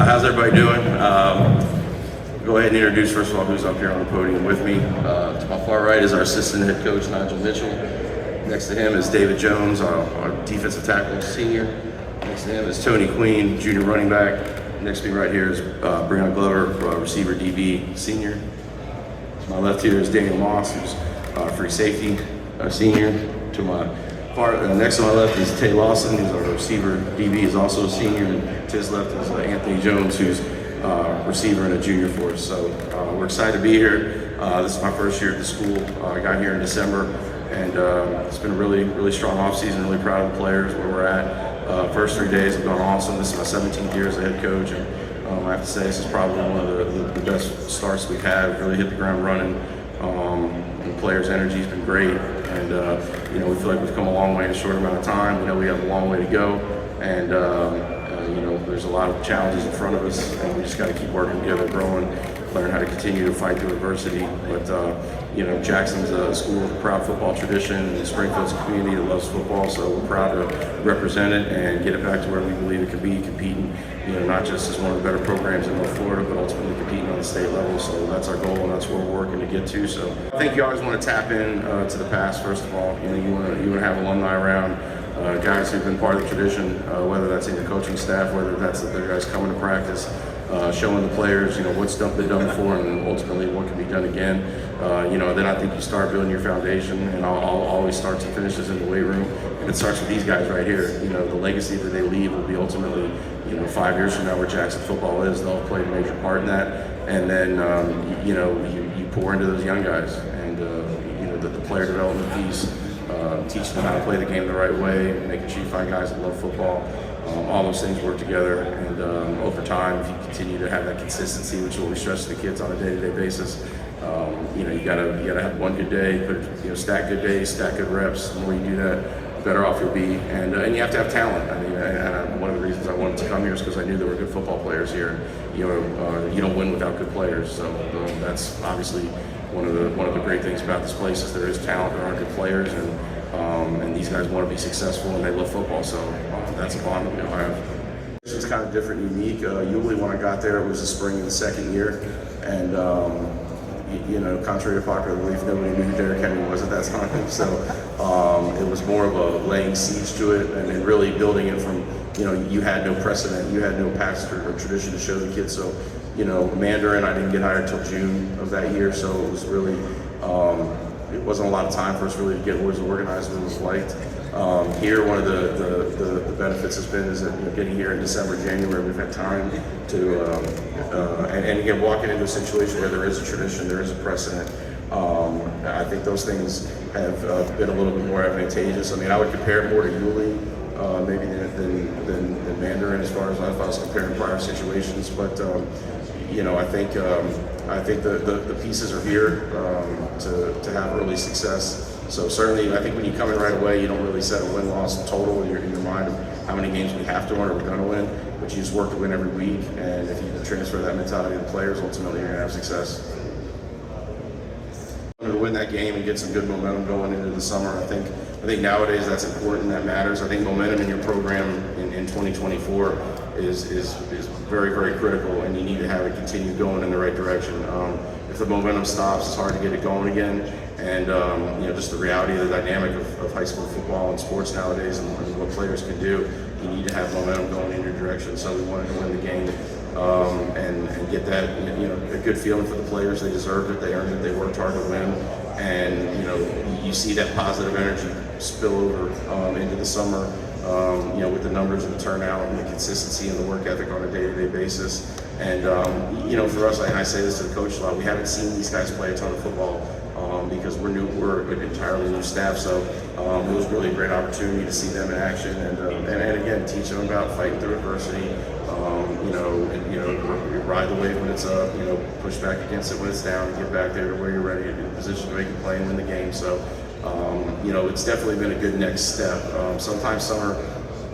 How's everybody doing? Go ahead and introduce, first of all, who's up here on the podium with me. To my far right is our assistant head coach, Nigel Mitchell. Next to him is David Jones, our defensive tackle senior. Next to him is Tony Queen, junior running back. Next to me right here is Brianna Glover, receiver DB senior. To my left here is Daniel Moss, who's free safety senior. To my next to my left is Tay Lawson, who's our receiver DB, is also a senior. And to his left is Anthony Jones, who's receiver and a junior for us. So we're excited to be here. This is my first year at the school. I got here in December, and it's been a really strong offseason. Really proud of the players, where we're at. First 3 days have gone awesome. This is my 17th year as a head coach, and I have to say this is probably one of the best starts we've had. We've really hit the ground running. The players' energy has been great, and we feel like we've come a long way in a short amount of time. We know we have a long way to go, and there's a lot of challenges in front of us, and we just got to keep working together, growing, learn how to continue to fight through adversity. But Jackson's a school with a proud football tradition, and Springfield's a community that loves football, so we're proud to represent it and get it back to where we believe it can be, competing, not just as one of the better programs in North Florida, but ultimately competing on the state level. So that's our goal, and that's where we're working to get to. So I think you always want to tap in to the past. First of all, you want to have alumni around. Guys who've been part of the tradition, whether that's in the coaching staff, whether that's the guys coming to practice, showing the players, what's been done before, and ultimately what can be done again. Then I think you start building your foundation, and I'll always starts and finishes in the weight room, and it starts with these guys right here. The legacy that they leave will be ultimately, 5 years from now where Jackson football is. They'll play a major part in that, and then you pour into those young guys, and the player development piece. Teaching them how to play the game the right way, making sure you find guys that love football. All those things work together, and over time, if you continue to have that consistency, which is what we stress to the kids on a day-to-day basis, you gotta have one good day, but stack good days, stack good reps. The more you do that, the better off you'll be, and you have to have talent. One of the reasons I wanted to come here is because I knew there were good football players here. You don't win without good players, so that's obviously one of the great things about this place is there is talent, there are good players, and these guys want to be successful and they love football, so that's a bond that we all have. It's kind of different and unique. Usually when I got there, it was the spring of the second year, and contrary to popular belief, nobody knew who Derrick Henry was at that time, so it was more of a laying siege to it, and then really building it from, you had no precedent, you had no past or tradition to show the kids, so Mandarin, I didn't get hired till June of that year, so it was really, it wasn't a lot of time for us really to get what was organized, what was liked. Here, one of the benefits has been is that getting here in December, January, we've had time to, and again, walking into a situation where there is a tradition, there is a precedent. I think those things have been a little bit more advantageous. I would compare it more to Yulee, maybe than Mandarin as far as I was comparing prior situations, but I think the pieces are here to have early success. So certainly, I think when you come in right away, you don't really set a win-loss total in your mind of how many games we have to win or we're going to win, but you just work to win every week. And if you transfer that mentality to the players, ultimately you're going to have success. To win that game and get some good momentum going into the summer, I think nowadays that's important. That matters. I think momentum in your program in 2024 is very critical, and you need to have it continue going in the right direction. If the momentum stops, it's hard to get it going again. And just the reality of the dynamic of high school football and sports nowadays, and what players can do, you need to have momentum going in your direction. So we wanted to win the game and get that a good feeling for the players. They deserved it, they earned it, they worked hard to win, and you see that positive energy spill over into the summer. With the numbers and the turnout and the consistency and the work ethic on a day-to-day basis. And, for us, and I say this to the coach a lot, we haven't seen these guys play a ton of football because we're an entirely new staff. So it was really a great opportunity to see them in action and again, teach them about fighting through adversity, ride the wave when it's up, push back against it when it's down, and get back there to where you're ready to be in a position to make a play and win the game. So, it's definitely been a good next step. Sometimes summer,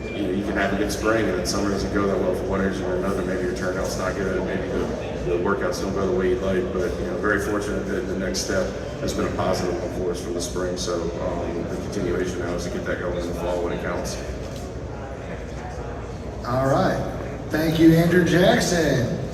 you can have a good spring, and then summer doesn't go that well for one reason or another. Maybe your turnout's not good, maybe the workouts don't go the way you'd like. But very fortunate that the next step has been a positive one for us from the spring. So the continuation now is to get that going in the fall when it counts. All right. Thank you, Andrew Jackson.